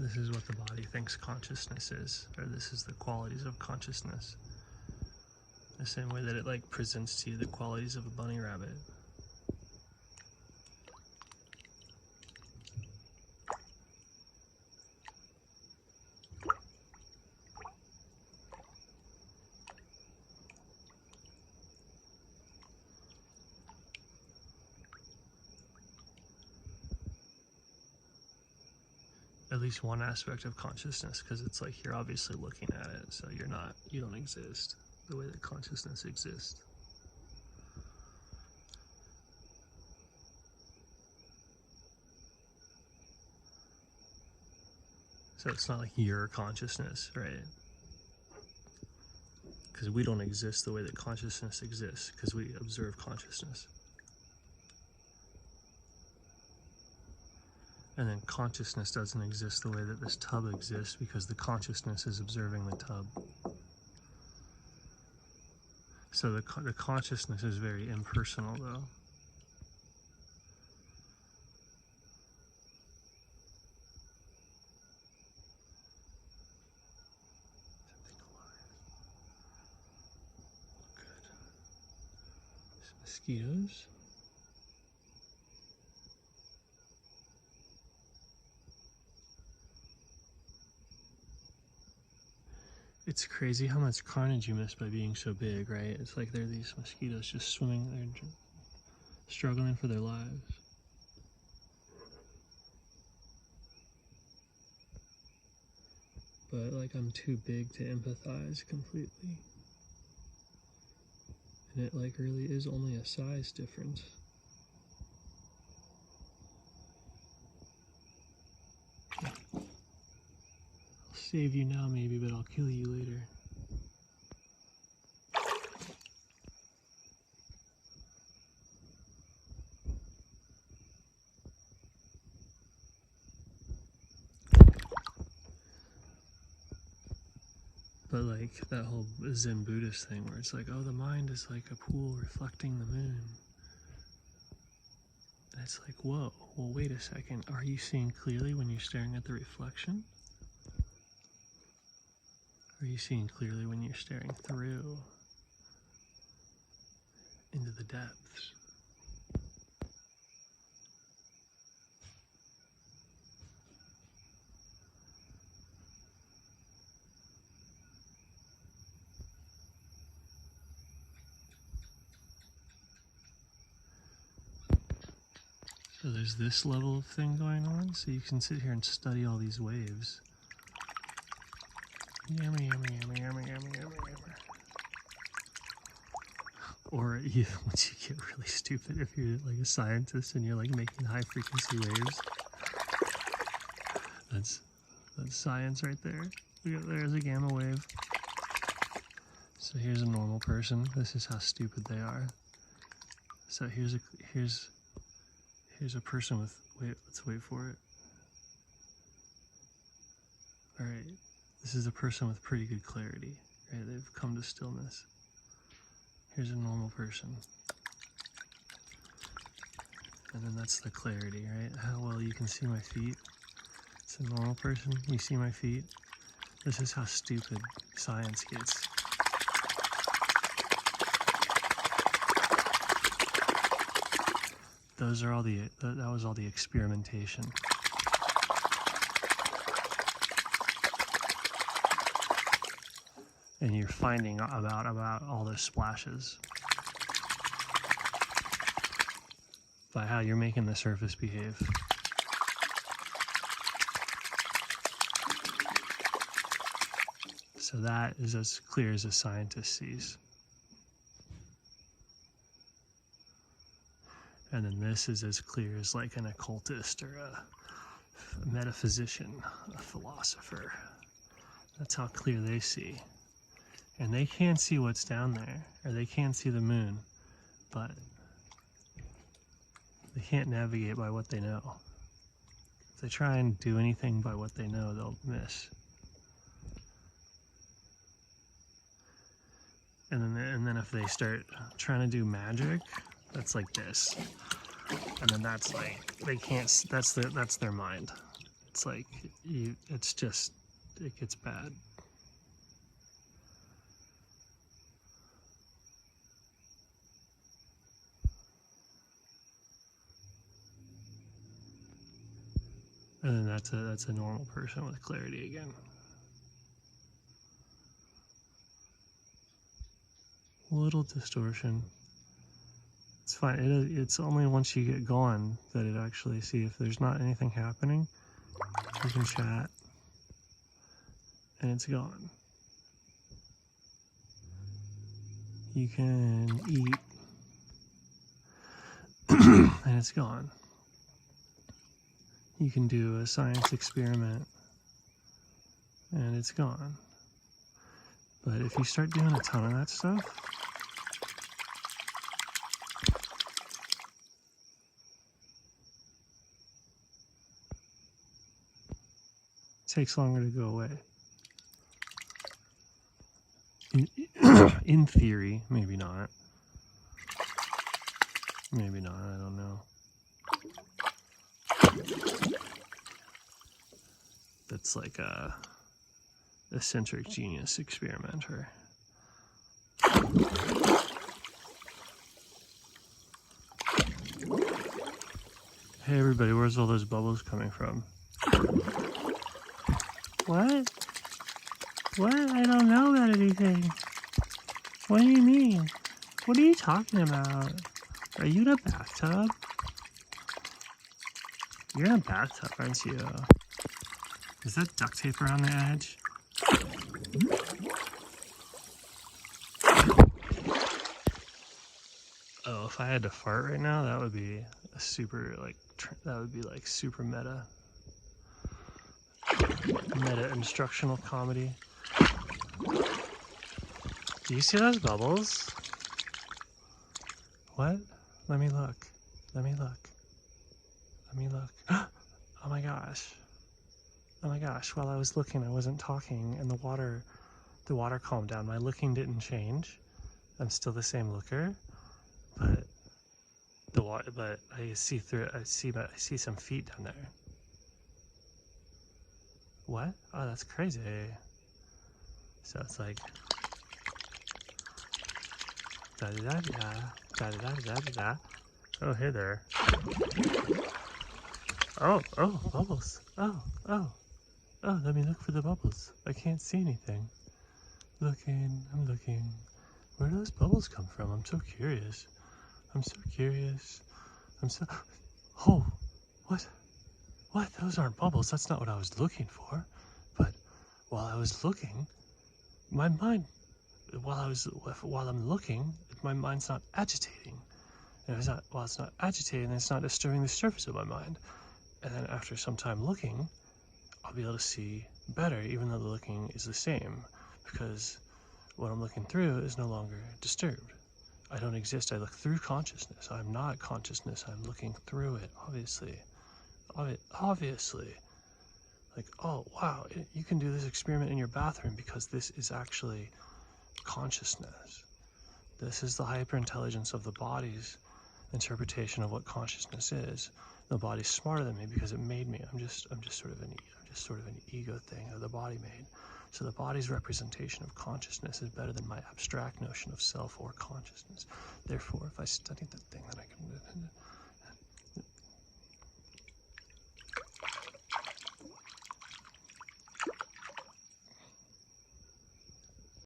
this is what the body thinks consciousness is, or this is the qualities of consciousness. The same way that it like presents to you the qualities of a bunny rabbit. At least one aspect of consciousness, because it's like you're obviously looking at it, so you don't exist the way that consciousness exists. So it's not like your consciousness, right? Because we don't exist the way that consciousness exists, because we observe consciousness. And then consciousness doesn't exist the way that this tub exists, because the consciousness is observing the tub. So the consciousness is very impersonal, though. Good. Some mosquitoes. It's crazy how much carnage you miss by being so big, right? It's like there are these mosquitoes just swimming, they're struggling for their lives. But like I'm too big to empathize completely. And it like really is only a size difference. Save you now maybe, but I'll kill you later. But like that whole Zen Buddhist thing where it's like, oh, the mind is like a pool reflecting the moon. And it's like, whoa, well wait a second, are you seeing clearly when you're staring at the reflection? Are you seeing clearly when you're staring through into the depths? So there's this level of thing going on, so you can sit here and study all these waves. Yummy, yummy, yummy, yummy, yummy, yummy, yummy. Or once you get really stupid, if you're like a scientist and you're like making high frequency waves, that's science right there. There's a gamma wave. So here's a normal person. This is how stupid they are. So here's a person with, let's wait for it. All right. This is a person with pretty good clarity, right? They've come to stillness. Here's a normal person. And then that's the clarity, right? How well you can see my feet. It's a normal person. You see my feet. This is how stupid science gets. Those are all that was all the experimentation. And you're finding about all those splashes by how you're making the surface behave. So that is as clear as a scientist sees. And then this is as clear as like an occultist or a metaphysician, a philosopher. That's how clear they see. And they can't see what's down there, or they can't see the moon, but they can't navigate by what they know. If they try and do anything by what they know, they'll miss. And then if they start trying to do magic, that's like this. And then that's like, they can't, that's their mind. it's like, it gets bad. And then that's a normal person with clarity again. Little distortion. It's fine. It's only once you get going that it actually, see, if there's not anything happening, you can chat and it's gone. You can eat and it's gone. You can do a science experiment and it's gone. But if you start doing a ton of that stuff, it takes longer to go away. In theory, maybe not. Maybe not, I don't know. That's like a eccentric genius experimenter. Hey everybody, where's all those bubbles coming from? What? What? I don't know about anything. What do you mean? What are you talking about? Are you in a bathtub? You're in a bathtub, aren't you? Is that duct tape around the edge? Oh, if I had to fart right now, that would be a super, like, that would be like super meta instructional comedy. Do you see those bubbles? What? Let me look. Let me look. Let me look. Oh my gosh. Oh my gosh. While I was looking, I wasn't talking, and the water calmed down. My looking didn't change. I'm still the same looker, but but I see through it. I see some feet down there. What? Oh, that's crazy. So it's like da da da da da da da da da. Oh, hey there. Oh, bubbles. Oh. Let me look for the bubbles. I can't see anything. I'm looking. Where do those bubbles come from? I'm so curious. Oh, what? What? Those aren't bubbles. That's not what I was looking for. But while I was looking, my mind, while I'm looking, my mind's not agitating. And while it's not agitating, it's not disturbing the surface of my mind. And then after some time looking, I'll be able to see better, even though the looking is the same, because what I'm looking through is no longer disturbed. I don't exist. I look through consciousness. I'm not consciousness. I'm looking through it, obviously. Obviously. Like, oh, wow, you can do this experiment in your bathroom because this is actually consciousness. This is the hyperintelligence of the body's interpretation of what consciousness is. The body's smarter than me because it made me. I'm just sort of an ego thing that the body made. So the body's representation of consciousness is better than my abstract notion of self or consciousness. Therefore, if I study that thing, then I can